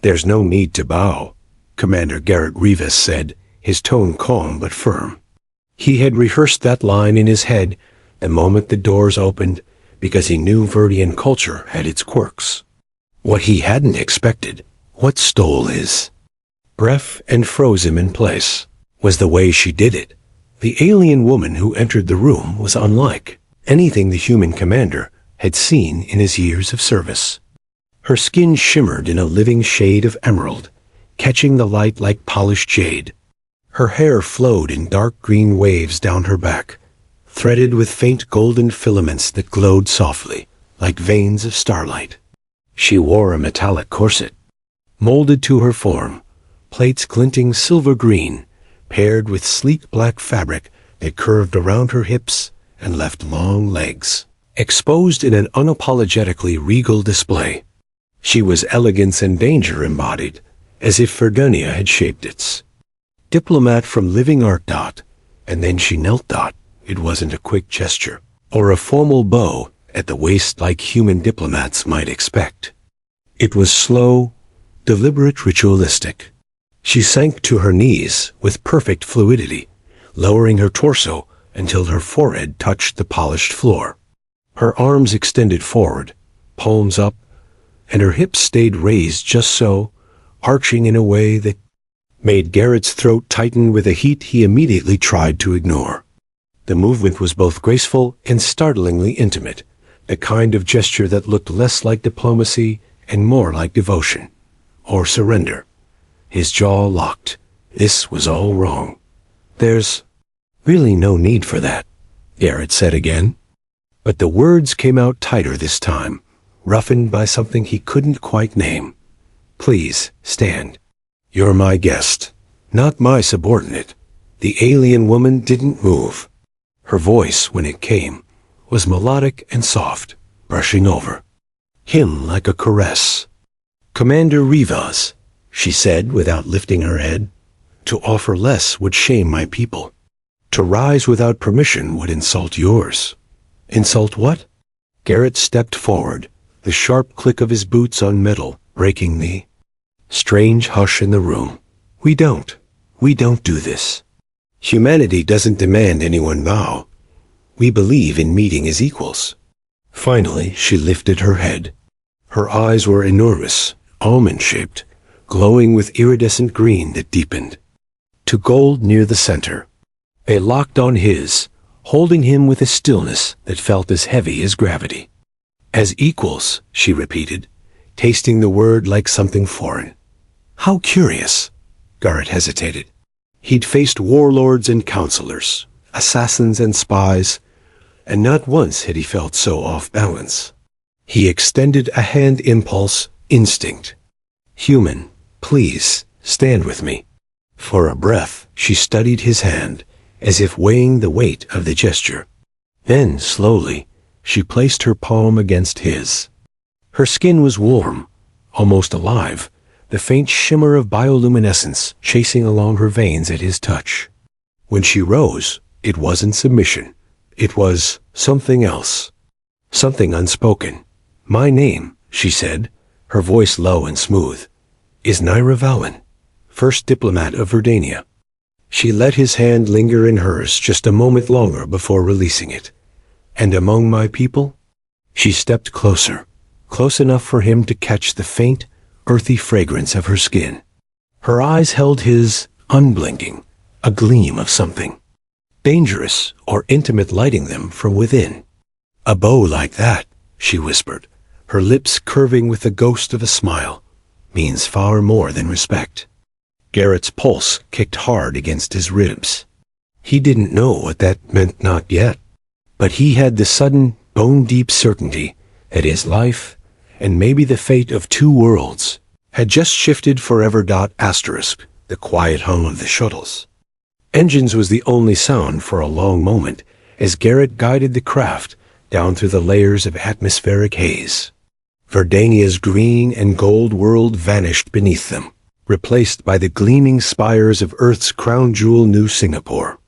"There's no need to bow," Commander Garrett Rivas said, his tone calm but firm. He had rehearsed that line in his head the moment the doors opened, because he knew Verdian culture had its quirks. What he hadn't expected, what stole his breath and froze him in place, was the way she did it. The alien woman who entered the room was unlike anything the human commander had seen in his years of service. Her skin shimmered in a living shade of emerald, catching the light like polished jade. Her hair flowed in dark green waves down her back, threaded with faint golden filaments that glowed softly, like veins of starlight. She wore a metallic corset, molded to her form, plates glinting silver green, paired with sleek black fabric that curved around her hips and left long legs exposed in an unapologetically regal display. She was elegance and danger embodied, as if Verdonia had shaped its diplomat from living art. And then she knelt. It wasn't a quick gesture, or a formal bow at the waist like human diplomats might expect. It was slow, deliberate, ritualistic. She sank to her knees with perfect fluidity, lowering her torso until her forehead touched the polished floor. Her arms extended forward, palms up, and her hips stayed raised just so, arching in a way that made Garrett's throat tighten with a heat he immediately tried to ignore. The movement was both graceful and startlingly intimate, the kind of gesture that looked less like diplomacy and more like devotion, or surrender. His jaw locked. This was all wrong. "There's really no need for that," Garrett said again. But the words came out tighter this time, roughened by something he couldn't quite name. "Please, stand. You're my guest, not my subordinate." The alien woman didn't move. Her voice, when it came, was melodic and soft, brushing over him like a caress. "Commander Rivas," she said without lifting her head, "to offer less would shame my people. To rise without permission would insult yours." "Insult what?" Garrett stepped forward, the sharp click of his boots on metal breaking the strange hush in the room. We don't do this. Humanity doesn't demand anyone bow. We believe in meeting as equals." Finally, she lifted her head. Her eyes were enormous, almond-shaped, glowing with iridescent green that deepened to gold near the center. They locked on his, holding him with a stillness that felt as heavy as gravity. "As equals," she repeated, tasting the word like something foreign. "How curious." Garrett hesitated. He'd faced warlords and counselors, assassins and spies, and not once had he felt so off balance. He extended a hand, impulse, instinct. "Human, please, stand with me." For a breath, she studied his hand, as if weighing the weight of the gesture. Then, slowly, she placed her palm against his. Her skin was warm, almost alive, the faint shimmer of bioluminescence chasing along her veins at his touch. When she rose, it wasn't submission. It was something else. Something unspoken. "My name," she said, her voice low and smooth, "is Naira Valen, first diplomat of Verdania." She let his hand linger in hers just a moment longer before releasing it. "And among my people?" She stepped closer, close enough for him to catch the faint, earthy fragrance of her skin. Her eyes held his, unblinking, a gleam of something dangerous or intimate lighting them from within. "A bow like that," she whispered, her lips curving with the ghost of a smile, "means far more than respect." Garrett's pulse kicked hard against his ribs. He didn't know what that meant, not yet, but he had the sudden, bone-deep certainty that his life, and maybe the fate of two worlds, had just shifted forever. The quiet hum of the shuttles. Engines was the only sound for a long moment as Garrett guided the craft down through the layers of atmospheric haze. Verdania's green and gold world vanished beneath them, replaced by the gleaming spires of Earth's crown jewel, New Singapore.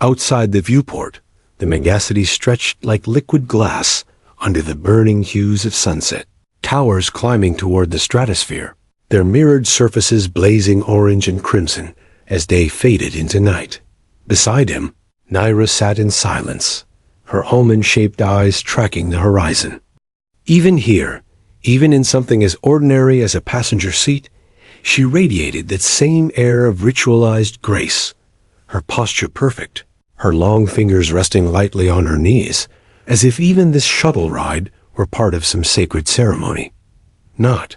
Outside the viewport, the megacity stretched like liquid glass under the burning hues of sunset, towers climbing toward the stratosphere, their mirrored surfaces blazing orange and crimson as day faded into night. Beside him, Naira sat in silence, her almond-shaped eyes tracking the horizon. Even here, even in something as ordinary as a passenger seat, she radiated that same air of ritualized grace, her posture perfect, her long fingers resting lightly on her knees, as if even this shuttle ride were part of some sacred ceremony. Not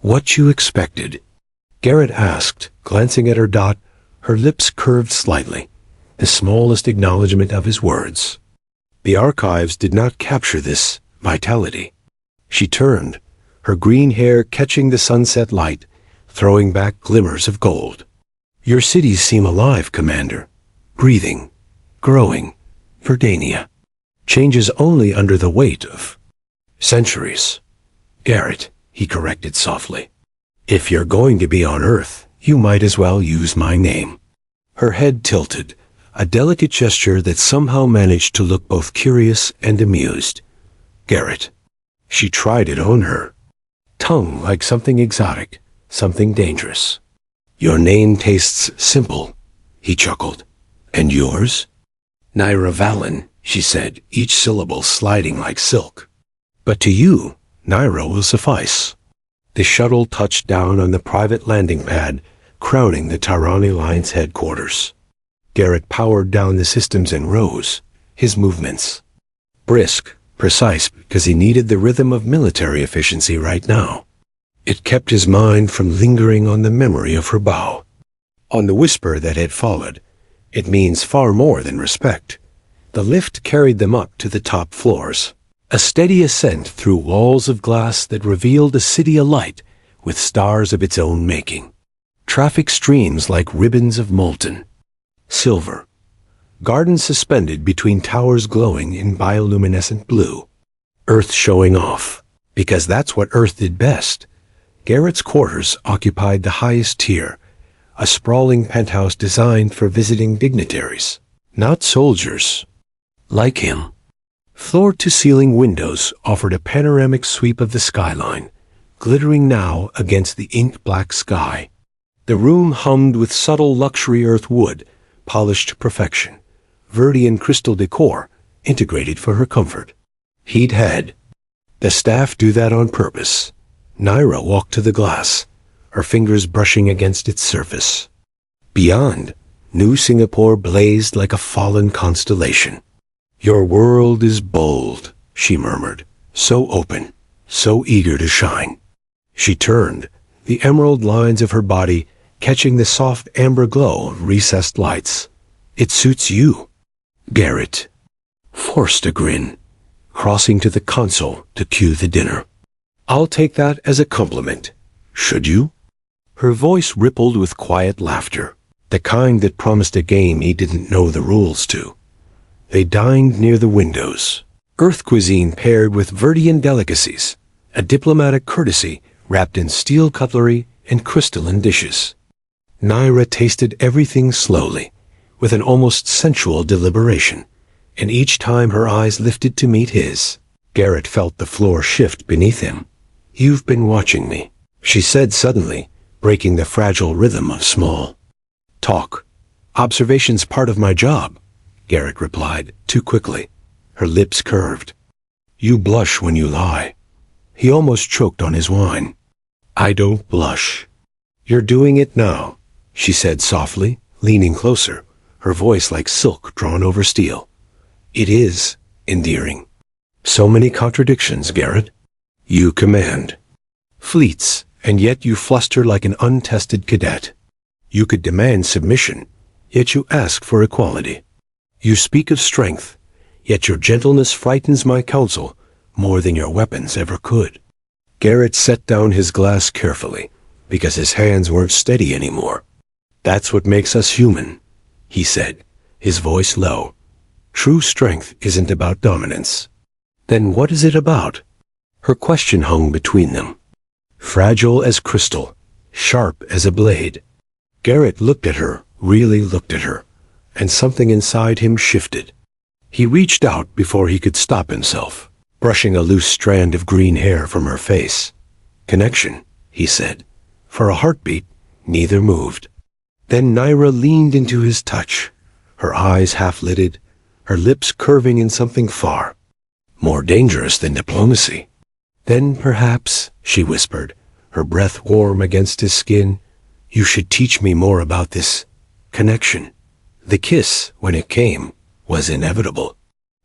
what you expected, Garrett asked, glancing at her dot, her lips curved slightly, the smallest acknowledgement of his words. The archives did not capture this vitality. She turned, her green hair catching the sunset light, throwing back glimmers of gold. Your cities seem alive, Commander. Breathing, growing, Verdania. Changes only under the weight of centuries. Garrett, he corrected softly. If you're going to be on Earth, you might as well use my name. Her head tilted, a delicate gesture that somehow managed to look both curious and amused. Garrett. She tried it on her. Tongue like something exotic, something dangerous. Your name tastes simple, he chuckled. And yours? Naira Valen, she said, each syllable sliding like silk. But to you, Naira will suffice. The shuttle touched down on the private landing pad, crowning the Tyranny Line's headquarters. Garrett powered down the systems and rose, his movements brisk, precise, because he needed the rhythm of military efficiency right now. It kept his mind from lingering on the memory of her bow. On the whisper that had followed, it means far more than respect. The lift carried them up to the top floors, a steady ascent through walls of glass that revealed a city alight with stars of its own making. Traffic streams like ribbons of molten silver. Gardens suspended between towers glowing in bioluminescent blue. Earth showing off, because that's what Earth did best. Garrett's quarters occupied the highest tier, a sprawling penthouse designed for visiting dignitaries, not soldiers. Like him. Floor-to-ceiling windows offered a panoramic sweep of the skyline, glittering now against the ink-black sky. The room hummed with subtle luxury earth wood, polished to perfection, Verdian crystal decor, integrated for her comfort. He'd had the staff do that on purpose. Naira walked to the glass, her fingers brushing against its surface. Beyond, New Singapore blazed like a fallen constellation. Your world is bold, she murmured, so open, so eager to shine. She turned, the emerald lines of her body catching the soft amber glow of recessed lights. It suits you. Garrett forced a grin, crossing to the console to cue the dinner. I'll take that as a compliment. Should you? Her voice rippled with quiet laughter, the kind that promised a game he didn't know the rules to. They dined near the windows. Earth cuisine paired with Verdian delicacies, a diplomatic courtesy wrapped in steel cutlery and crystalline dishes. Naira tasted everything slowly, with an almost sensual deliberation, and each time her eyes lifted to meet his, Garrett felt the floor shift beneath him. You've been watching me, she said suddenly, breaking the fragile rhythm of small talk. Observation's part of my job, Garrett replied, too quickly. Her lips curved. You blush when you lie. He almost choked on his wine. I don't blush. You're doing it now, she said softly, leaning closer, her voice like silk drawn over steel. It is endearing. So many contradictions, Garrett. You command fleets, and yet you fluster like an untested cadet. You could demand submission, yet you ask for equality. You speak of strength, yet your gentleness frightens my counsel more than your weapons ever could. Garrett set down his glass carefully, because his hands weren't steady anymore. That's what makes us human, he said, his voice low. True strength isn't about dominance. Then what is it about? Her question hung between them. Fragile as crystal, sharp as a blade. Garrett looked at her, really looked at her, and something inside him shifted. He reached out before he could stop himself, brushing a loose strand of green hair from her face. Connection, he said, For a heartbeat, neither moved. Then Naira leaned into his touch, her eyes half-lidded, her lips curving in something far more dangerous than diplomacy. "Then perhaps," she whispered, her breath warm against his skin, "you should teach me more about this connection." The kiss, when it came, was inevitable.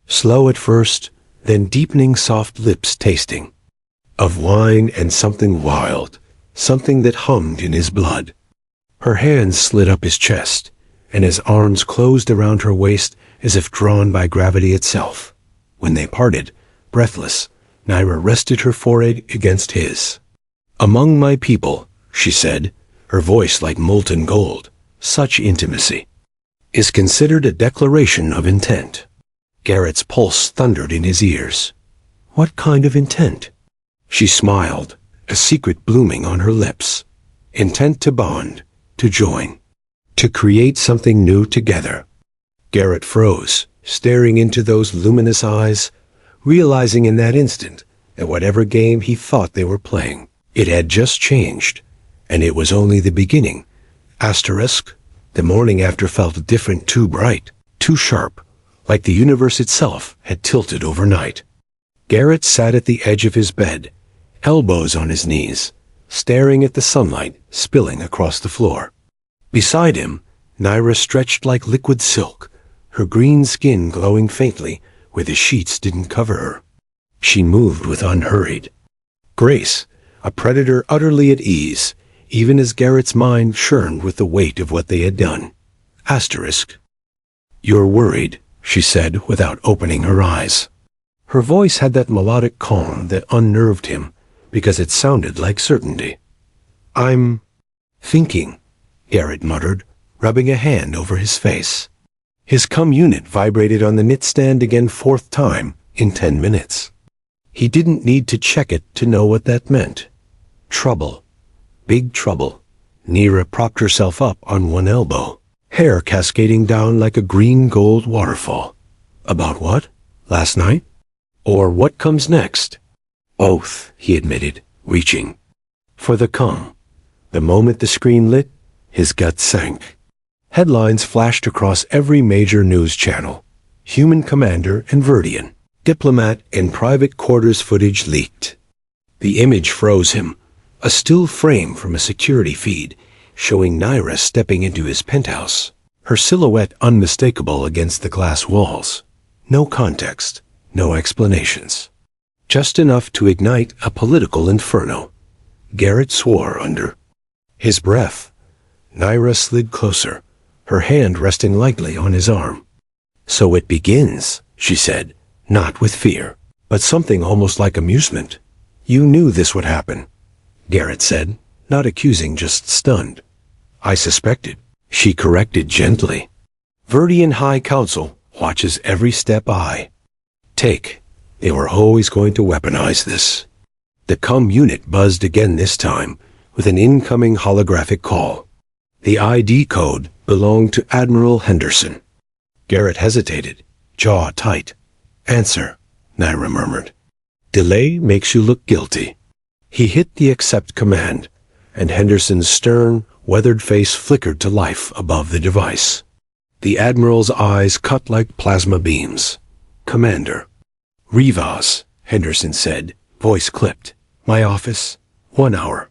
Slow at first, then deepening, soft lips tasting of wine and something wild, something that hummed in his blood. Her hands slid up his chest, and his arms closed around her waist as if drawn by gravity itself. When they parted, breathless, Naira rested her forehead against his. "Among my people," she said, her voice like molten gold, "such intimacy is considered a declaration of intent." Garrett's pulse thundered in his ears. What kind of intent? She smiled, a secret blooming on her lips. Intent to bond, to join, to create something new together. Garrett froze, staring into those luminous eyes, realizing in that instant that whatever game he thought they were playing, it had just changed, and it was only the beginning. Asterisk, the morning after felt different, too bright, too sharp, like the universe itself had tilted overnight. Garrett sat at the edge of his bed, elbows on his knees, staring at the sunlight spilling across the floor. Beside him, Naira stretched like liquid silk, her green skin glowing faintly where the sheets didn't cover her. She moved with unhurried grace, a predator utterly at ease, even as Garrett's mind churned with the weight of what they had done. Asterisk. "You're worried," she said without opening her eyes. Her voice had that melodic calm that unnerved him because it sounded like certainty. "I'm thinking," Garrett muttered, rubbing a hand over his face. His cum unit vibrated on the knitstand again, fourth time in 10 minutes. He didn't need to check it to know what that meant. Trouble. Big trouble. Naira propped herself up on one elbow, hair cascading down like a green-gold waterfall. About what? Last night? Or what comes next? Both, he admitted, reaching for the cum. The moment the screen lit, his gut sank. Headlines flashed across every major news channel. Human commander and Verdian. Diplomat and private quarters footage leaked. The image froze him, a still frame from a security feed, showing Naira stepping into his penthouse, her silhouette unmistakable against the glass walls. No context, no explanations. Just enough to ignite a political inferno. Garrett swore under his breath. Naira slid closer, her hand resting lightly on his arm. "So it begins," she said, not with fear, but something almost like amusement. "You knew this would happen," Garrett said, not accusing, just stunned. "I suspected," she corrected gently. "Verdian High Council watches every step I take. They were always going to weaponize this." The cum unit buzzed again, this time with an incoming holographic call. The ID code belonged to Admiral Henderson. Garrett hesitated, jaw tight. "Answer," Naira murmured. "Delay makes you look guilty." He hit the accept command, and Henderson's stern, weathered face flickered to life above the device. The Admiral's eyes cut like plasma beams. "Commander." "Rivas," Henderson said, voice clipped. "My office, 1 hour.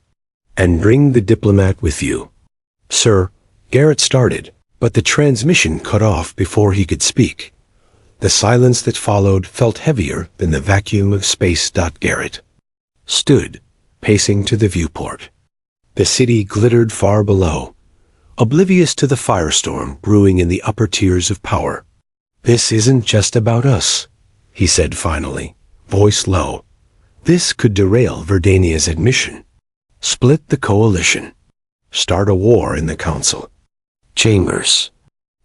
And bring the diplomat with you." "Sir," Garrett started, but the transmission cut off before he could speak. The silence that followed felt heavier than the vacuum of space. Garrett stood, pacing to the viewport. The city glittered far below, oblivious to the firestorm brewing in the upper tiers of power. "This isn't just about us," he said finally, voice low. "This could derail Verdania's admission, split the coalition, start a war in the council." Chambers.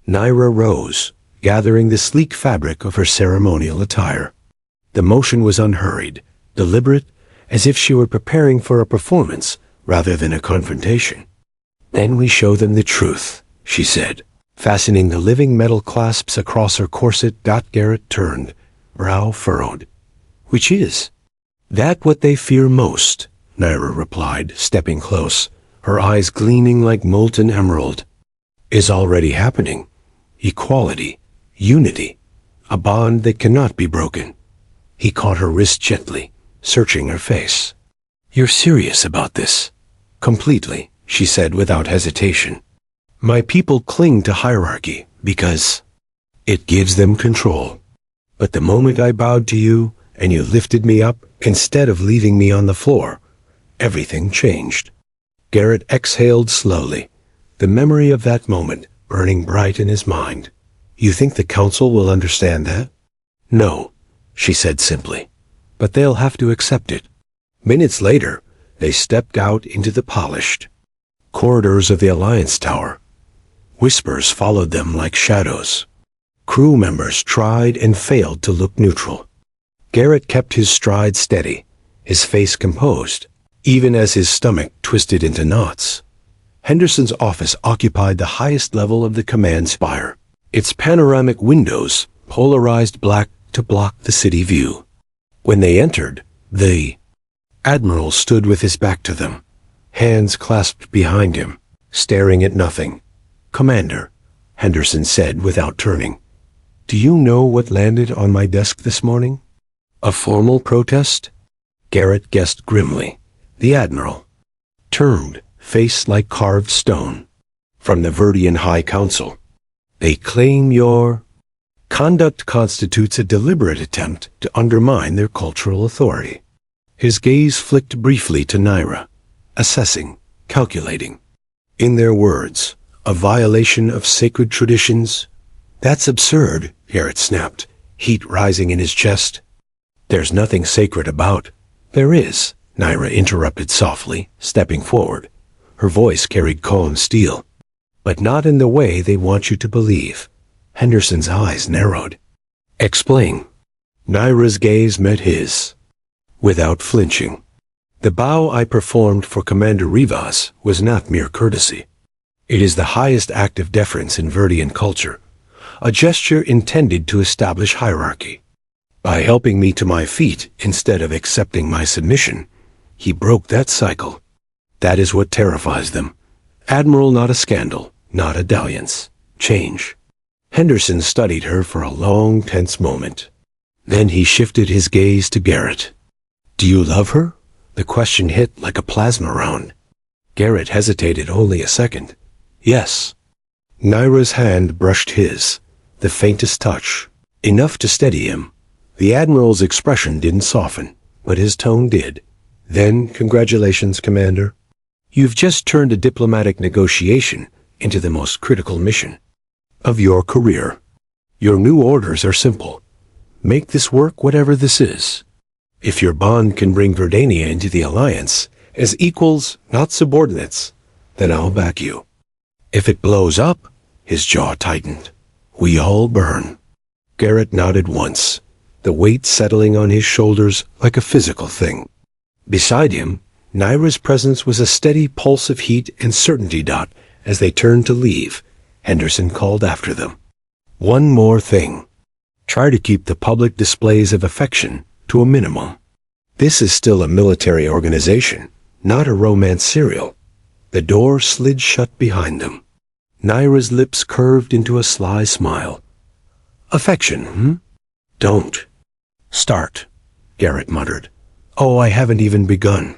Naira rose, gathering the sleek fabric of her ceremonial attire. The motion was unhurried, deliberate, as if she were preparing for a performance rather than a confrontation. "Then we show them the truth," she said, fastening the living metal clasps across her corset. Garrett turned, brow furrowed. "Which is?" "That what they fear most," Naira replied, stepping close, her eyes gleaming like molten emerald. "Is already happening. Equality, unity, a bond that cannot be broken." He caught her wrist gently, searching her face. "You're serious about this?" "Completely," she said without hesitation. "My people cling to hierarchy because it gives them control. But the moment I bowed to you and you lifted me up instead of leaving me on the floor, everything changed." Garrett exhaled slowly, the memory of that moment burning bright in his mind. "You think the council will understand that?" "No," she said simply, "but they'll have to accept it." Minutes later, they stepped out into the polished corridors of the Alliance Tower. Whispers followed them like shadows. Crew members tried and failed to look neutral. Garrett kept his stride steady, his face composed, even as his stomach twisted into knots. Henderson's office occupied the highest level of the command spire, its panoramic windows polarized black to block the city view. When they entered, the Admiral stood with his back to them, hands clasped behind him, staring at nothing. "Commander," Henderson said without turning, "do you know what landed on my desk this morning?" "A formal protest?" Garrett guessed grimly. The Admiral turned, face like carved stone. "From the Verdian High Council. They claim your conduct constitutes a deliberate attempt to undermine their cultural authority." His gaze flicked briefly to Naira, assessing, calculating. "In their words, a violation of sacred traditions?" "That's absurd," Garrett snapped, heat rising in his chest. "There's nothing sacred about." "There is," Naira interrupted softly, stepping forward. Her voice carried calm steel. "But not in the way they want you to believe." Henderson's eyes narrowed. "Explain." Naira's gaze met his, without flinching. "The bow I performed for Commander Rivas was not mere courtesy. It is the highest act of deference in Verdian culture, a gesture intended to establish hierarchy. By helping me to my feet instead of accepting my submission, he broke that cycle. That is what terrifies them. Admiral, not a scandal, not a dalliance. Change." Henderson studied her for a long, tense moment. Then he shifted his gaze to Garrett. "Do you love her?" The question hit like a plasma round. Garrett hesitated only a second. "Yes." Naira's hand brushed his, the faintest touch, enough to steady him. The Admiral's expression didn't soften, but his tone did. "Then, congratulations, Commander. You've just turned a diplomatic negotiation into the most critical mission of your career. Your new orders are simple. Make this work, whatever this is. If your bond can bring Verdania into the Alliance as equals, not subordinates, then I'll back you. If it blows up," his jaw tightened, "we all burn." Garrett nodded once, the weight settling on his shoulders like a physical thing. Beside him, Naira's presence was a steady pulse of heat and certainty. As they turned to leave, Henderson called after them. "One more thing. Try to keep the public displays of affection to a minimum. This is still a military organization, not a romance serial." The door slid shut behind them. Naira's lips curved into a sly smile. "Affection, Don't start," Garrett muttered. "Oh, I haven't even begun."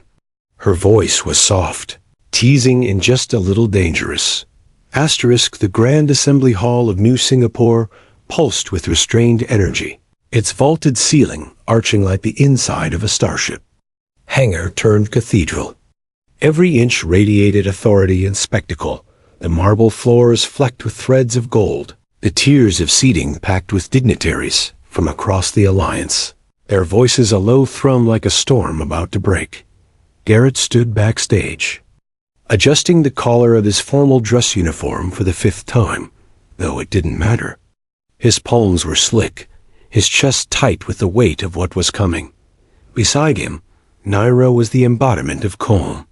Her voice was soft, teasing and just a little dangerous. The Grand Assembly Hall of New Singapore pulsed with restrained energy, its vaulted ceiling arching like the inside of a starship. Hangar turned cathedral. Every inch radiated authority and spectacle, the marble floors flecked with threads of gold, the tiers of seating packed with dignitaries from across the Alliance, their voices a low thrum like a storm about to break. Garrett stood backstage, adjusting the collar of his formal dress uniform for the 5th time, though it didn't matter. His palms were slick, his chest tight with the weight of what was coming. Beside him, Naira was the embodiment of calm.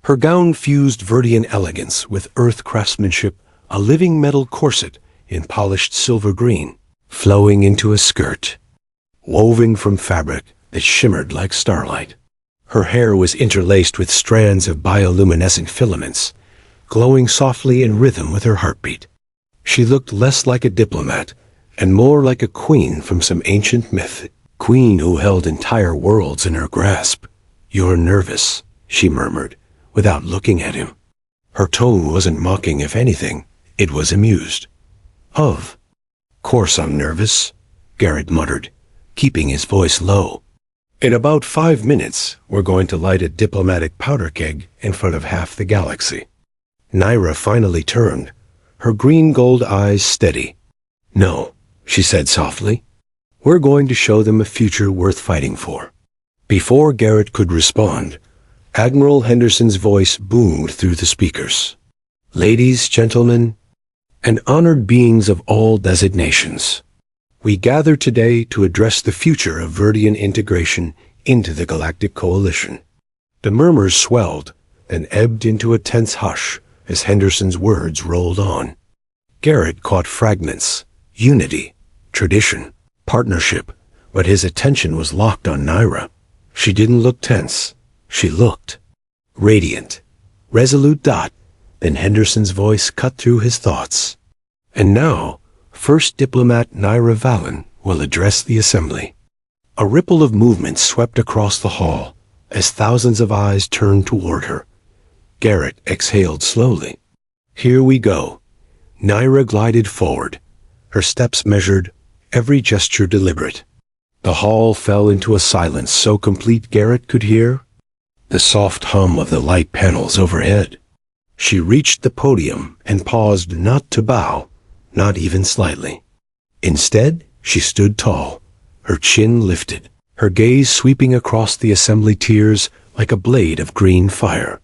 Her gown fused Verdian elegance with earth craftsmanship, a living metal corset in polished silver green, flowing into a skirt, woven from fabric that shimmered like starlight. Her hair was interlaced with strands of bioluminescent filaments, glowing softly in rhythm with her heartbeat. She looked less like a diplomat and more like a queen from some ancient myth, queen who held entire worlds in her grasp. "You're nervous," she murmured, without looking at him. Her tone wasn't mocking, if anything. It was amused. "Of course I'm nervous," Garrett muttered, keeping his voice low. "In about 5 minutes, we're going to light a diplomatic powder keg in front of half the galaxy." Naira finally turned, her green-gold eyes steady. "No," she said softly. "We're going to show them a future worth fighting for." Before Garrett could respond, Admiral Henderson's voice boomed through the speakers. "Ladies, gentlemen, and honored beings of all designations, we gather today to address the future of Verdian integration into the Galactic Coalition." The murmurs swelled, then ebbed into a tense hush as Henderson's words rolled on. Garrett caught fragments: unity, tradition, partnership, but his attention was locked on Naira. She didn't look tense. She looked radiant, resolute. Then Henderson's voice cut through his thoughts. "And now, First Diplomat Naira Valen will address the assembly." A ripple of movement swept across the hall as thousands of eyes turned toward her. Garrett exhaled slowly. "Here we go." Naira glided forward, her steps measured, every gesture deliberate. The hall fell into a silence so complete Garrett could hear the soft hum of the light panels overhead. She reached the podium and paused, not to bow, not even slightly. Instead, she stood tall, her chin lifted, her gaze sweeping across the assembly tiers like a blade of green fire.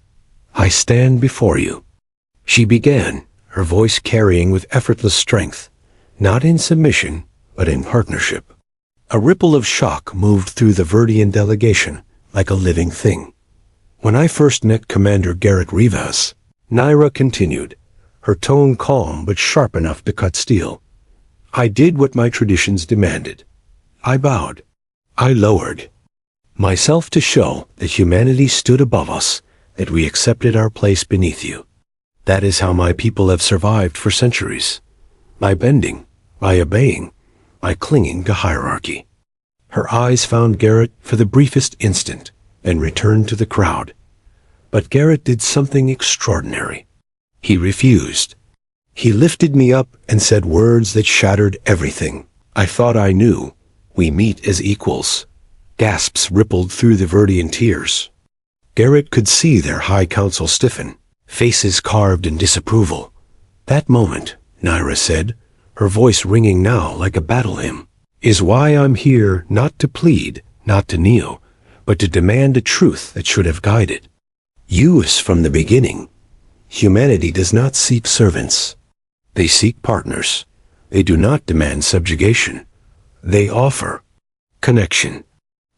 "I stand before you," she began, her voice carrying with effortless strength, not in submission, but in partnership. A ripple of shock moved through the Verdian delegation like a living thing. "When I first met Commander Garrett Rivas," Naira continued, her tone calm but sharp enough to cut steel, "I did what my traditions demanded. I bowed. I lowered myself to show that humanity stood above us, that we accepted our place beneath you. That is how my people have survived for centuries. By bending, by obeying, by clinging to hierarchy." Her eyes found Garrett for the briefest instant and returned to the crowd. But Garrett did something extraordinary. He refused. He lifted me up and said words that shattered everything I thought I knew. "We meet as equals." Gasps rippled through the Verdian tiers. Garrett could see their high council stiffen, faces carved in disapproval. "That moment," Naira said, her voice ringing now like a battle hymn, "is why I'm here, not to plead, not to kneel, but to demand a truth that should have guided us from the beginning. Humanity does not seek servants. They seek partners. They do not demand subjugation. They offer connection."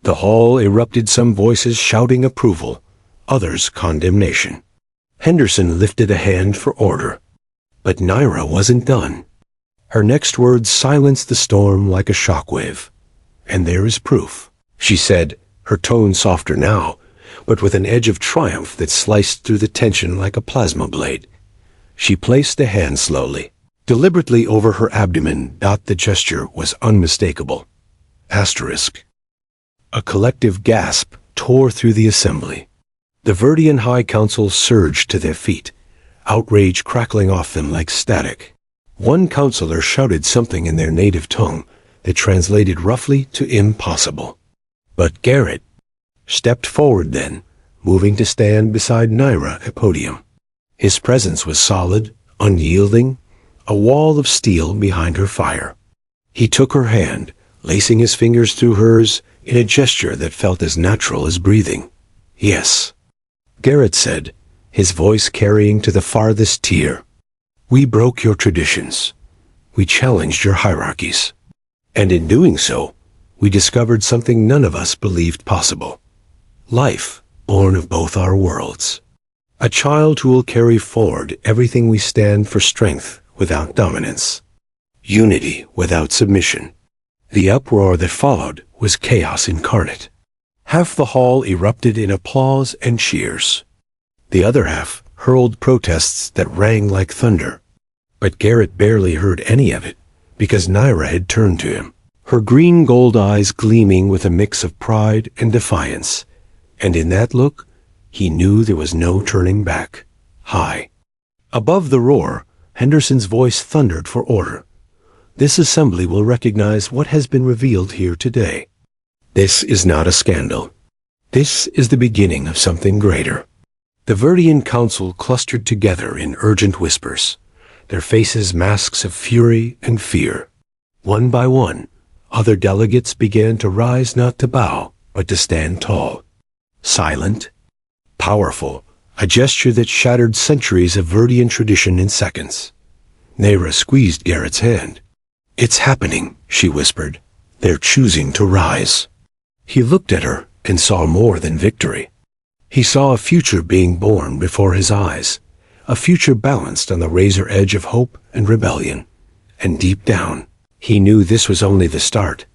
The hall erupted, some voices shouting approval, others condemnation. Henderson lifted a hand for order. But Naira wasn't done. Her next words silenced the storm like a shockwave. "And there is proof," she said, her tone softer now, but with an edge of triumph that sliced through the tension like a plasma blade. She placed a hand slowly, deliberately over her abdomen. The gesture was unmistakable. Asterisk. A collective gasp tore through the assembly. The Verdian High Council surged to their feet, outrage crackling off them like static. One counselor shouted something in their native tongue that translated roughly to impossible. But Garrett stepped forward then, moving to stand beside Naira at podium. His presence was solid, unyielding, a wall of steel behind her fire. He took her hand, lacing his fingers through hers in a gesture that felt as natural as breathing. "Yes," Garrett said, his voice carrying to the farthest tier. "We broke your traditions. We challenged your hierarchies. And in doing so, we discovered something none of us believed possible. Life, born of both our worlds. A child who will carry forward everything we stand for: strength without dominance, unity without submission." The uproar that followed was chaos incarnate. Half the hall erupted in applause and cheers. The other half hurled protests that rang like thunder. But Garrett barely heard any of it, because Naira had turned to him, her green-gold eyes gleaming with a mix of pride and defiance. And in that look, he knew there was no turning back. High above the roar, Henderson's voice thundered for order. This assembly will recognize what has been revealed here today. This is not a scandal. This is the beginning of something greater. The Verdian Council clustered together in urgent whispers, their faces masks of fury and fear. One by one, other delegates began to rise, not to bow, but to stand tall. Silent, powerful, a gesture that shattered centuries of Verdian tradition in seconds. Naira squeezed Garrett's hand. "It's happening," she whispered. "They're choosing to rise." He looked at her and saw more than victory. He saw a future being born before his eyes, a future balanced on the razor edge of hope and rebellion. And deep down, he knew this was only the start.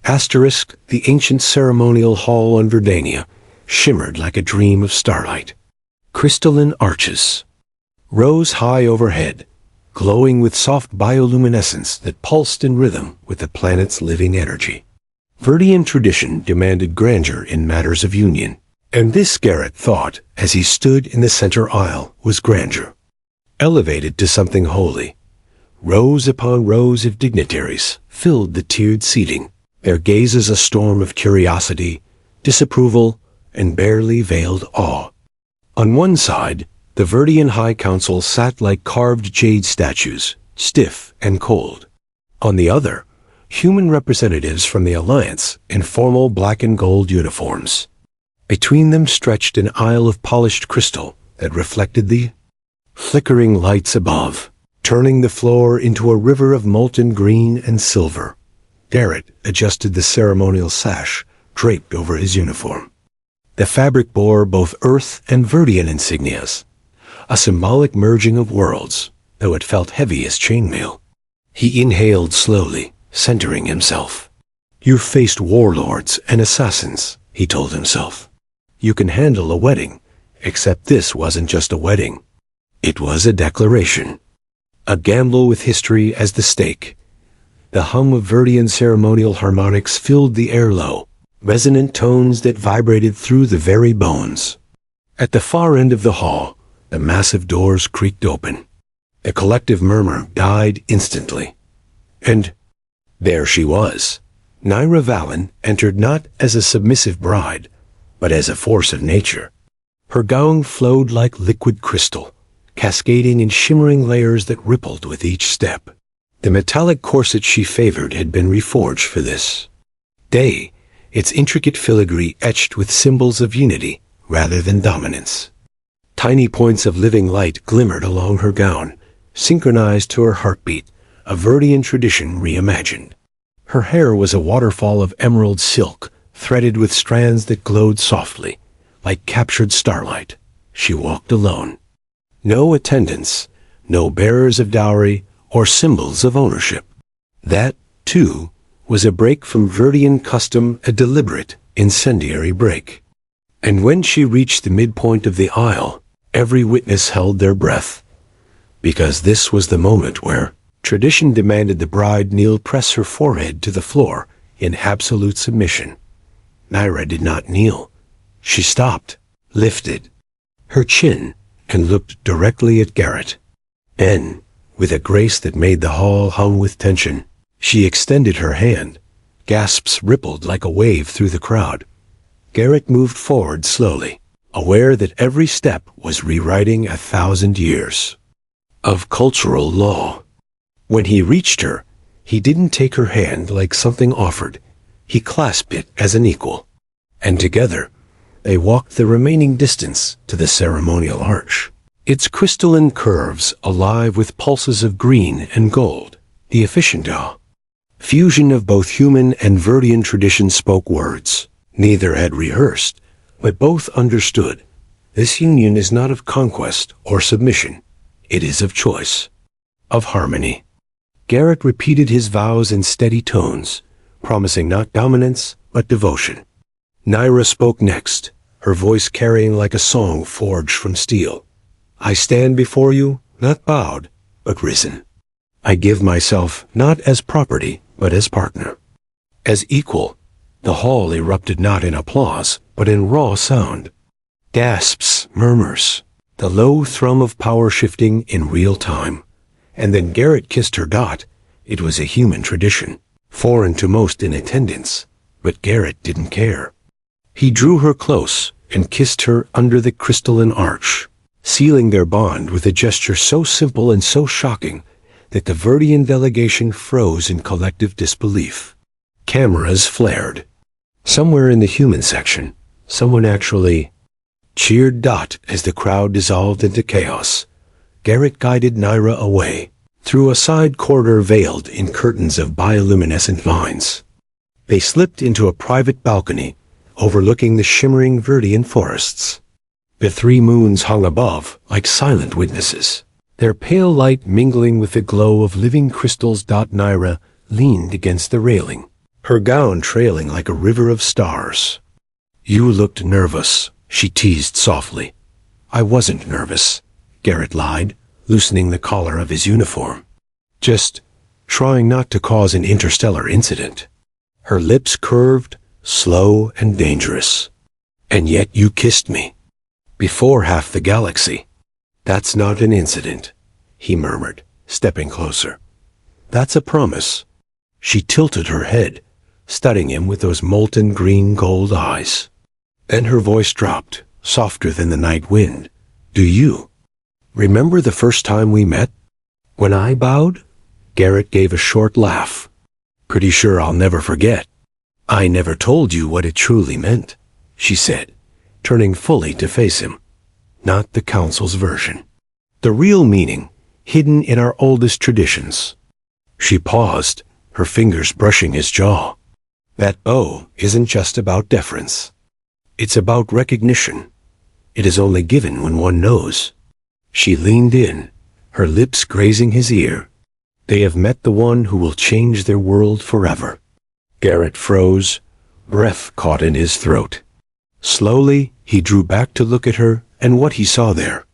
Asterisk, the ancient ceremonial hall on Verdania, shimmered like a dream of starlight. Crystalline arches rose high overhead, glowing with soft bioluminescence that pulsed in rhythm with the planet's living energy. Verdian tradition demanded grandeur in matters of union, and this, Garrett thought, as he stood in the center aisle, was grandeur. Elevated to something holy, rows upon rows of dignitaries filled the tiered seating, their gazes a storm of curiosity, disapproval, and barely veiled awe. On one side, the Verdian High Council sat like carved jade statues, stiff and cold. On the other, human representatives from the Alliance in formal black and gold uniforms. Between them stretched an aisle of polished crystal that reflected the flickering lights above, turning the floor into a river of molten green and silver. Garrett adjusted the ceremonial sash draped over his uniform. The fabric bore both Earth and Verdian insignias, a symbolic merging of worlds, though it felt heavy as chainmail. He inhaled slowly, centering himself. "You've faced warlords and assassins," he told himself. "You can handle a wedding, except this wasn't just a wedding. It was a declaration. A gamble with history as the stake." The hum of Verdian ceremonial harmonics filled the air, low, resonant tones that vibrated through the very bones. At the far end of the hall, the massive doors creaked open. A collective murmur died instantly. And there she was. Naira Valen entered not as a submissive bride, but as a force of nature. Her gown flowed like liquid crystal, cascading in shimmering layers that rippled with each step. The metallic corset she favored had been reforged for this day, its intricate filigree etched with symbols of unity rather than dominance. Tiny points of living light glimmered along her gown, synchronized to her heartbeat, a Verdian tradition reimagined. Her hair was a waterfall of emerald silk, threaded with strands that glowed softly, like captured starlight. She walked alone. No attendants, no bearers of dowry or symbols of ownership. That, too, was a break from Verdian custom, a deliberate, incendiary break. And when she reached the midpoint of the aisle, every witness held their breath, because this was the moment where tradition demanded the bride kneel, press her forehead to the floor in absolute submission. Naira did not kneel. She stopped, lifted her chin, and looked directly at Garrett. Then, with a grace that made the hall hum with tension, she extended her hand. Gasps rippled like a wave through the crowd. Garrett moved forward slowly, aware that every step was rewriting 1,000 years of cultural law. When he reached her, he didn't take her hand like something offered. He clasped it as an equal. And together, they walked the remaining distance to the ceremonial arch, its crystalline curves alive with pulses of green and gold. The efficient fusion of both human and Verdian tradition spoke words. Neither had rehearsed, but both understood. This union is not of conquest or submission. It is of choice, of harmony. Garrett repeated his vows in steady tones, promising not dominance, but devotion. Naira spoke next, her voice carrying like a song forged from steel. I stand before you, not bowed, but risen. I give myself not as property, but as partner. As equal. The hall erupted not in applause, but in raw sound. Gasps, murmurs, the low thrum of power shifting in real time. And then Garrett kissed her. It was a human tradition, foreign to most in attendance, but Garrett didn't care. He drew her close and kissed her under the crystalline arch, sealing their bond with a gesture so simple and so shocking that the Verdian delegation froze in collective disbelief. Cameras flared. Somewhere in the human section, someone actually cheered. As the crowd dissolved into chaos, Garrett guided Naira away, through a side corridor veiled in curtains of bioluminescent vines. They slipped into a private balcony, overlooking the shimmering Verdian forests. The 3 moons hung above, like silent witnesses, their pale light mingling with the glow of living crystals. Naira leaned against the railing, her gown trailing like a river of stars. You looked nervous, she teased softly. I wasn't nervous, Garrett lied, loosening the collar of his uniform. Just trying not to cause an interstellar incident. Her lips curved, slow and dangerous. And yet you kissed me. Before half the galaxy. That's not an incident, he murmured, stepping closer. That's a promise. She tilted her head, studying him with those molten green gold eyes. Then her voice dropped, softer than the night wind. Do you remember the first time we met? When I bowed? Garrett gave a short laugh. Pretty sure I'll never forget. I never told you what it truly meant, she said, turning fully to face him. Not the Council's version. The real meaning, hidden in our oldest traditions. She paused, her fingers brushing his jaw. That bow isn't just about deference. It's about recognition. It is only given when one knows. She leaned in, her lips grazing his ear. They have met the one who will change their world forever. Garrett froze, breath caught in his throat. Slowly, he drew back to look at her and what he saw there.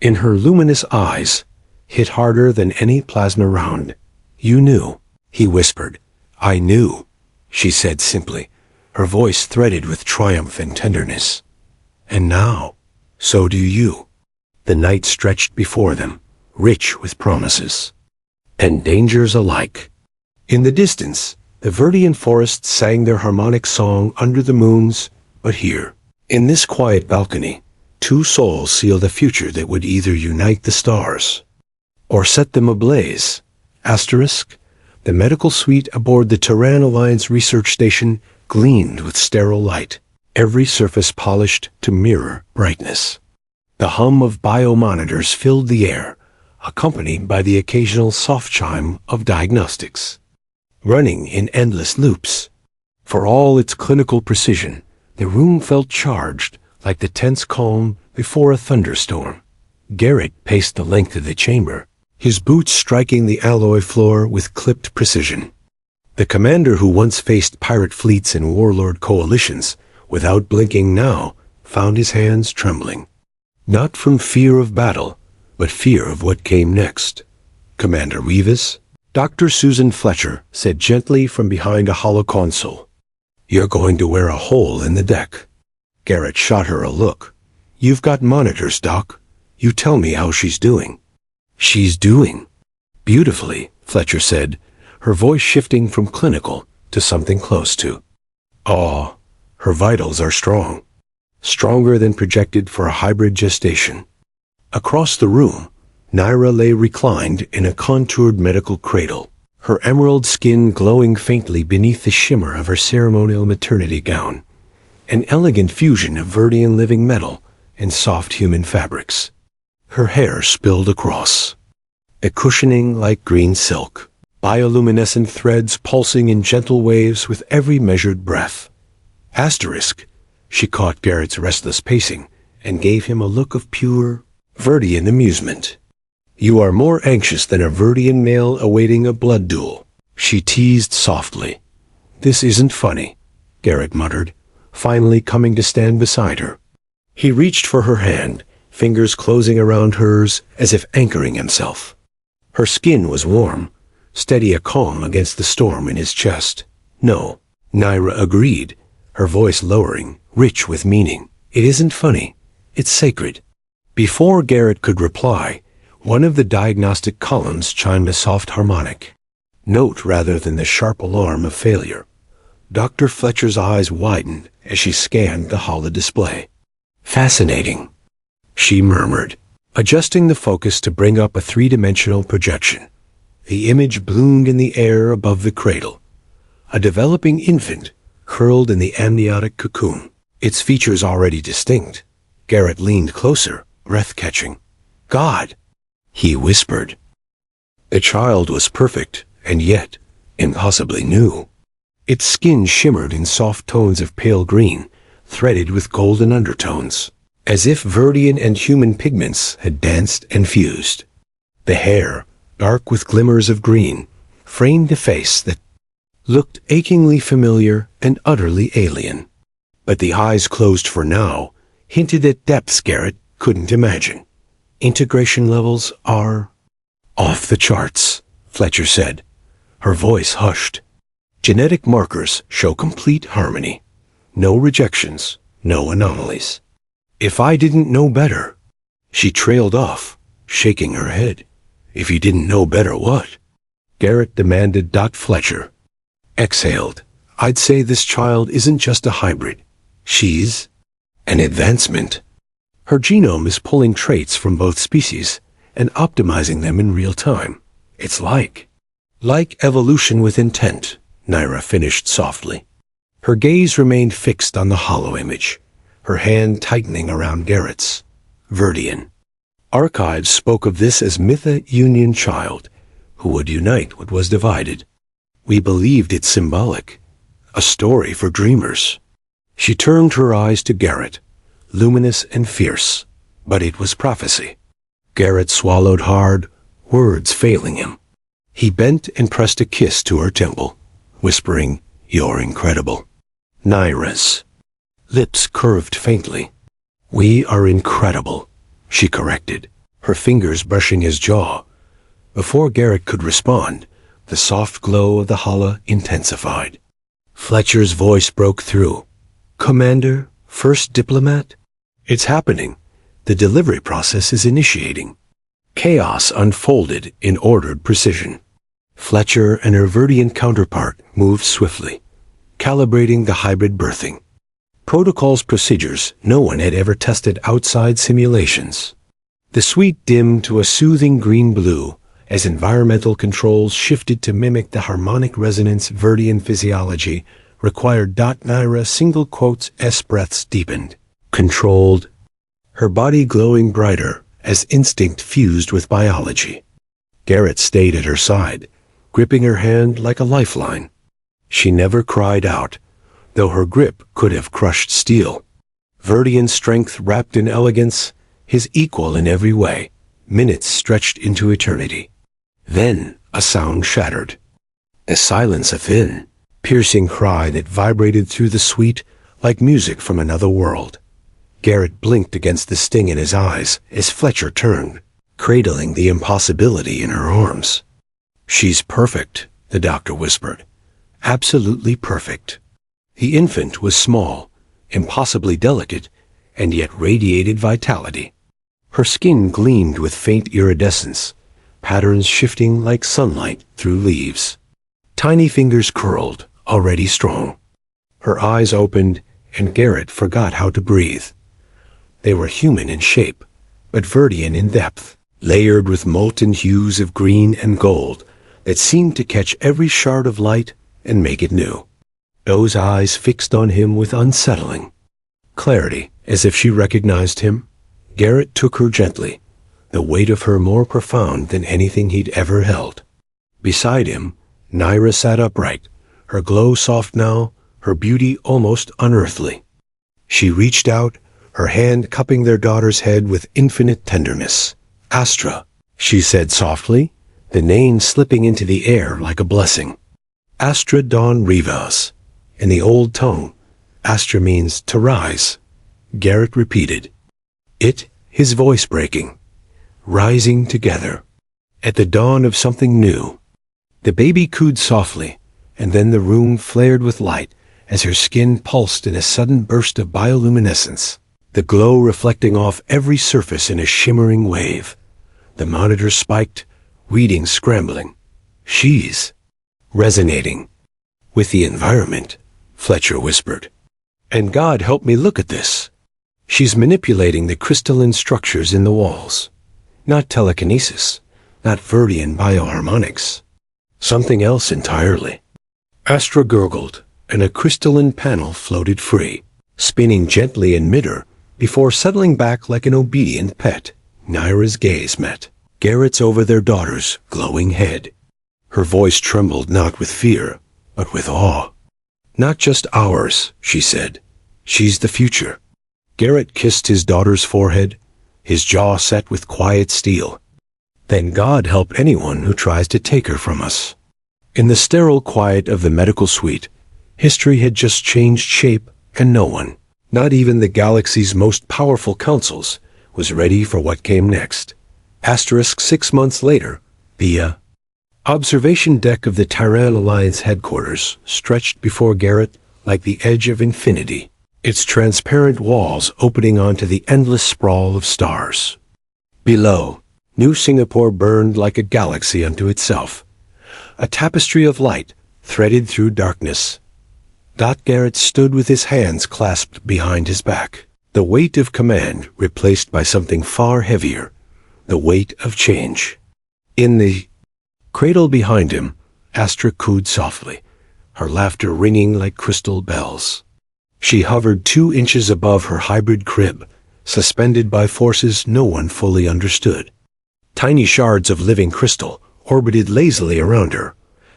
In her luminous eyes, hit harder than any plasma round. You knew, he whispered. I knew, she said simply, her voice threaded with triumph and tenderness. And now, so do you. The night stretched before them, rich with promises. And dangers alike. In the distance, the Verdian forests sang their harmonic song under the moons, but here, in this quiet balcony, 2 souls sealed a future that would either unite the stars or set them ablaze. Asterisk, the medical suite aboard the Terran Alliance research station gleamed with sterile light, every surface polished to mirror brightness. The hum of biomonitors filled the air, accompanied by the occasional soft chime of diagnostics, running in endless loops. For all its clinical precision, the room felt charged, like the tense calm before a thunderstorm. Garrett paced the length of the chamber, his boots striking the alloy floor with clipped precision. The commander who once faced pirate fleets and warlord coalitions, without blinking now, found his hands trembling. Not from fear of battle, but fear of what came next. Commander Rivas, Dr. Susan Fletcher said gently from behind a hollow console, You're going to wear a hole in the deck. Garrett shot her a look. You've got monitors, Doc. You tell me how she's doing. She's doing beautifully, Fletcher said, her voice shifting from clinical to something close to. Aw, her vitals are strong. Stronger than projected for a hybrid gestation. Across the room, Naira lay reclined in a contoured medical cradle, her emerald skin glowing faintly beneath the shimmer of her ceremonial maternity gown, an elegant fusion of Verdian living metal and soft human fabrics. Her hair spilled across, a cushioning like green silk, bioluminescent threads pulsing in gentle waves with every measured breath. Asterisk, she caught Garrett's restless pacing and gave him a look of pure Verdian amusement. You are more anxious than a Verdian male awaiting a blood duel, she teased softly. This isn't funny, Garrett muttered, finally coming to stand beside her. He reached for her hand, fingers closing around hers as if anchoring himself. Her skin was warm, steady a calm against the storm in his chest. "No," Naira agreed, her voice lowering, rich with meaning. "It isn't funny. It's sacred." Before Garrett could reply, one of the diagnostic columns chimed a soft harmonic note rather than the sharp alarm of failure. Dr. Fletcher's eyes widened as she scanned the holodisplay. "Fascinating," she murmured, adjusting the focus to bring up a three-dimensional projection. The image bloomed in the air above the cradle. A developing infant, curled in the amniotic cocoon, its features already distinct. Garrett leaned closer, breath-catching. "God," he whispered. The child was perfect, and yet impossibly new. Its skin shimmered in soft tones of pale green, threaded with golden undertones, as if Verdian and human pigments had danced and fused. The hair, dark with glimmers of green, framed a face that looked achingly familiar and utterly alien. But the eyes closed for now hinted at depths Garrett couldn't imagine. "Integration levels are off the charts," Fletcher said, her voice hushed. "Genetic markers show complete harmony. No rejections, no anomalies." "If I didn't know better," she trailed off, shaking her head. "If you didn't know better what?" Garrett demanded. Fletcher exhaled. "I'd say this child isn't just a hybrid. She's an advancement. Her genome is pulling traits from both species and optimizing them in real time. It's like evolution with intent," Naira finished softly. Her gaze remained fixed on the hollow image, her hand tightening around Garrett's. "Verdian. Archives spoke of this as Mytha Union Child, who would unite what was divided. We believed it symbolic, a story for dreamers." She turned her eyes to Garrett, luminous and fierce, but it was prophecy. Garrett swallowed hard, words failing him. He bent and pressed a kiss to her temple, whispering, "You're incredible." Naira's lips curved faintly. "We are incredible," she corrected, her fingers brushing his jaw. Before Garrett could respond, the soft glow of the hala intensified. Fletcher's voice broke through. "Commander, first diplomat? It's happening. The delivery process is initiating." Chaos unfolded in ordered precision. Fletcher and her Verdian counterpart moved swiftly, calibrating the hybrid birthing. Protocols, procedures no one had ever tested outside simulations. The suite dimmed to a soothing green-blue as environmental controls shifted to mimic the harmonic resonance Verdian physiology required. Naira single quotes S breaths deepened, controlled, her body glowing brighter as instinct fused with biology. Garrett stayed at her side, gripping her hand like a lifeline. She never cried out, though her grip could have crushed steel. Verdian strength wrapped in elegance, his equal in every way. Minutes stretched into eternity. Then a sound shattered. A silence, a thin, piercing cry that vibrated through the suite like music from another world. Garrett blinked against the sting in his eyes as Fletcher turned, cradling the impossibility in her arms. "She's perfect," the doctor whispered. "Absolutely perfect." The infant was small, impossibly delicate, and yet radiated vitality. Her skin gleamed with faint iridescence, patterns shifting like sunlight through leaves. Tiny fingers curled, already strong. Her eyes opened, and Garrett forgot how to breathe. They were human in shape, but Verdian in depth, layered with molten hues of green and gold that seemed to catch every shard of light and make it new. Those eyes fixed on him with unsettling clarity, as if she recognized him. Garrett took her gently, the weight of her more profound than anything he'd ever held. Beside him, Naira sat upright, her glow soft now, her beauty almost unearthly. She reached out, her hand cupping their daughter's head with infinite tenderness. "Astra," she said softly, the name slipping into the air like a blessing. "Astra Dawn Rivas," in the old tongue, Astra means to rise. Garrett repeated. It, his voice breaking. Rising together. At the dawn of something new. The baby cooed softly, and then the room flared with light as her skin pulsed in a sudden burst of bioluminescence, the glow reflecting off every surface in a shimmering wave. The monitor spiked, readings scrambling. She's resonating with the environment, Fletcher whispered. And God help me look at this. She's manipulating the crystalline structures in the walls. Not telekinesis, not Verdian bioharmonics. Something else entirely. Astra gurgled, and a crystalline panel floated free, spinning gently in midair before settling back like an obedient pet. Naira's gaze met Garrett's over their daughter's glowing head. Her voice trembled not with fear, but with awe. Not just ours, she said. She's the future. Garrett kissed his daughter's forehead, his jaw set with quiet steel. Then God help anyone who tries to take her from us. In the sterile quiet of the medical suite, history had just changed shape, and no one, not even the galaxy's most powerful councils, was ready for what came next. 6 months later, the observation deck of the Tyran Alliance headquarters stretched before Garrett like the edge of infinity, its transparent walls opening onto the endless sprawl of stars. Below, New Singapore burned like a galaxy unto itself, a tapestry of light threaded through darkness. Garrett stood with his hands clasped behind his back, the weight of command replaced by something far heavier, the weight of change. In the cradle behind him, Astra cooed softly, her laughter ringing like crystal bells. She hovered 2 inches above her hybrid crib, suspended by forces no one fully understood. Tiny shards of living crystal orbited lazily around her,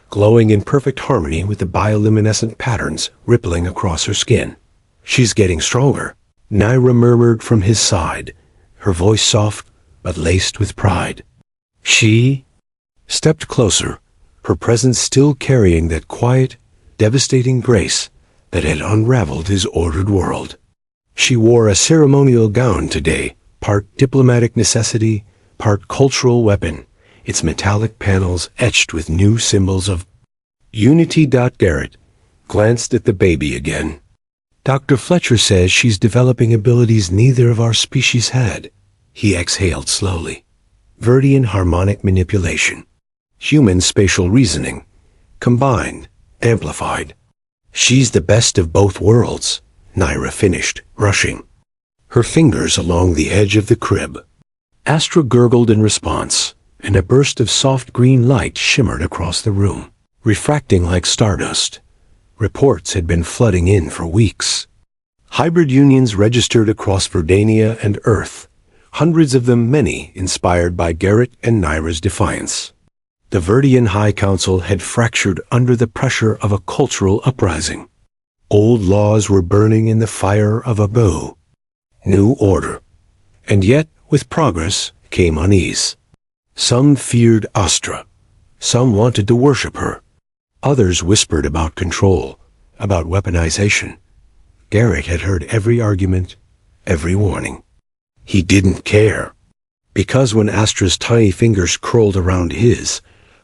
glowing in perfect harmony with the bioluminescent patterns rippling across her skin. She's getting stronger, Naira murmured from his side, her voice soft but laced with pride. She stepped closer, her presence still carrying that quiet, devastating grace that had unraveled his ordered world. She wore a ceremonial gown today, part diplomatic necessity, part cultural weapon, its metallic panels etched with new symbols of unity. Garrett glanced at the baby again. Dr. Fletcher says she's developing abilities neither of our species had. He exhaled slowly. Verdian harmonic manipulation. Human spatial reasoning. Combined, amplified. She's the best of both worlds, Naira finished, rushing her fingers along the edge of the crib. Astra gurgled in response, and a burst of soft green light shimmered across the room, refracting like stardust. Reports had been flooding in for weeks. Hybrid unions registered across Verdania and Earth, hundreds of them, many inspired by Garrett and Naira's defiance. The Verdian High Council had fractured under the pressure of a cultural uprising. Old laws were burning in the fire of a bow. New order. And yet, with progress, came unease. Some feared Astra. Some wanted to worship her. Others whispered about control, about weaponization. Garrett had heard every argument, every warning. He didn't care. Because when Astra's tiny fingers curled around his,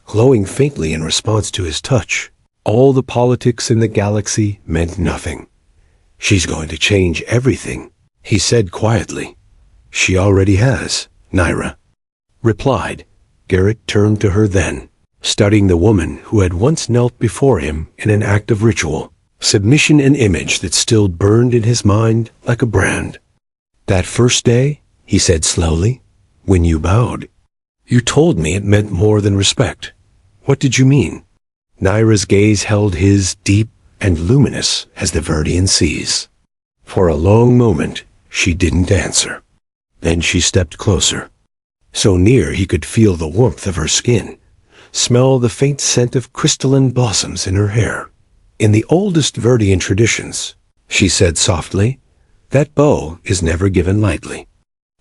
glowing faintly in response to his touch, all the politics in the galaxy meant nothing. She's going to change everything, he said quietly. She already has, Naira replied. Garrett turned to her then, studying the woman who had once knelt before him in an act of ritual, submission, an image that still burned in his mind like a brand. That first day, he said slowly, when you bowed, you told me it meant more than respect. What did you mean? Naira's gaze held his, deep and luminous as the Verdian seas. For a long moment, she didn't answer. Then she stepped closer. So near he could feel the warmth of her skin, smell the faint scent of crystalline blossoms in her hair. In the oldest Verdian traditions, she said softly, that bow is never given lightly.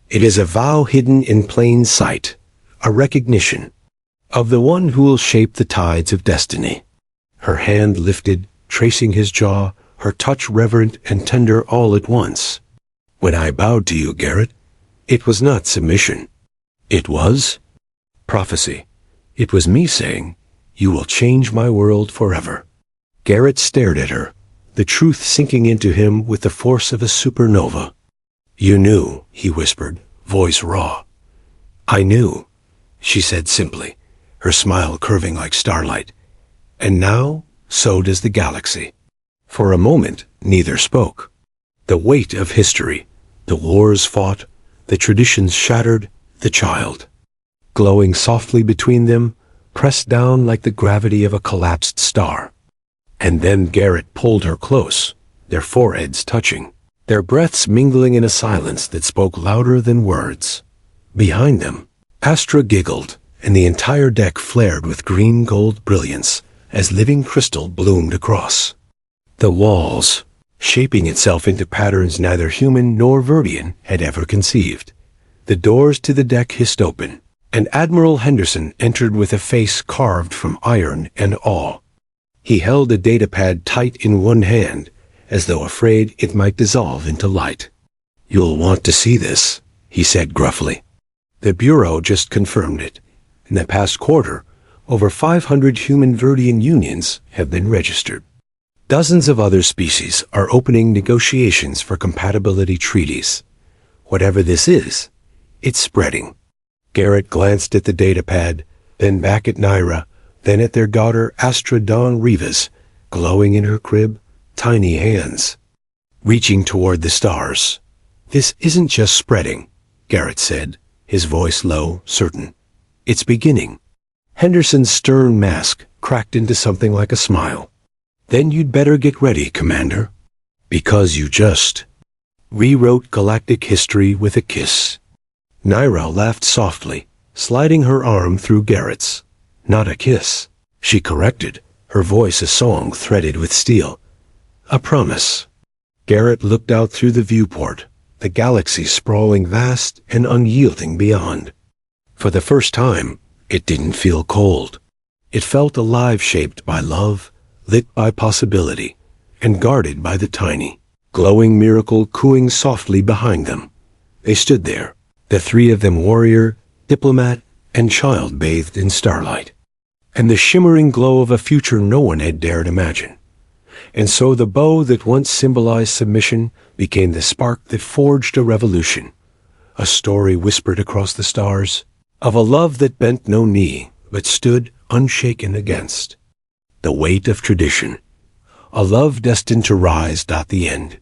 It is a vow hidden in plain sight, a recognition of the one who will shape the tides of destiny. Her hand lifted, tracing his jaw, her touch reverent and tender all at once. When I bowed to you, Garrett, it was not submission. It was prophecy. It was me saying, you will change my world forever. Garrett stared at her, the truth sinking into him with the force of a supernova. You knew, he whispered, voice raw. I knew, she said simply, her smile curving like starlight. And now, so does the galaxy. For a moment, neither spoke. The weight of history, the wars fought, the traditions shattered, the child, glowing softly between them, pressed down like the gravity of a collapsed star. And then Garrett pulled her close, their foreheads touching, their breaths mingling in a silence that spoke louder than words. Behind them, Astra giggled, and the entire deck flared with green-gold brilliance as living crystal bloomed across. The walls, shaping itself into patterns neither human nor Verdian had ever conceived. The doors to the deck hissed open, and Admiral Henderson entered with a face carved from iron and awe. He held a datapad tight in one hand, as though afraid it might dissolve into light. You'll want to see this, he said gruffly. The Bureau just confirmed it. In the past quarter, over 500 human Verdian unions have been registered. Dozens of other species are opening negotiations for compatibility treaties. Whatever this is, it's spreading. Garrett glanced at the datapad, then back at Naira, then at their daughter Astra Dawn Rivas, glowing in her crib, tiny hands, reaching toward the stars. This isn't just spreading, Garrett said, his voice low, certain. It's beginning. Henderson's stern mask cracked into something like a smile. Then you'd better get ready, Commander. Because you just rewrote galactic history with a kiss. Naira laughed softly, sliding her arm through Garrett's. Not a kiss, she corrected, her voice a song threaded with steel. A promise. Garrett looked out through the viewport, the galaxy sprawling vast and unyielding beyond. For the first time, it didn't feel cold. It felt alive, shaped by love, lit by possibility, and guarded by the tiny, glowing miracle cooing softly behind them. They stood there, the three of them warrior, diplomat, and child bathed in starlight, and the shimmering glow of a future no one had dared imagine. And so the bow that once symbolized submission became the spark that forged a revolution, a story whispered across the stars, of a love that bent no knee, but stood unshaken against the weight of tradition, a love destined to rise, not the end.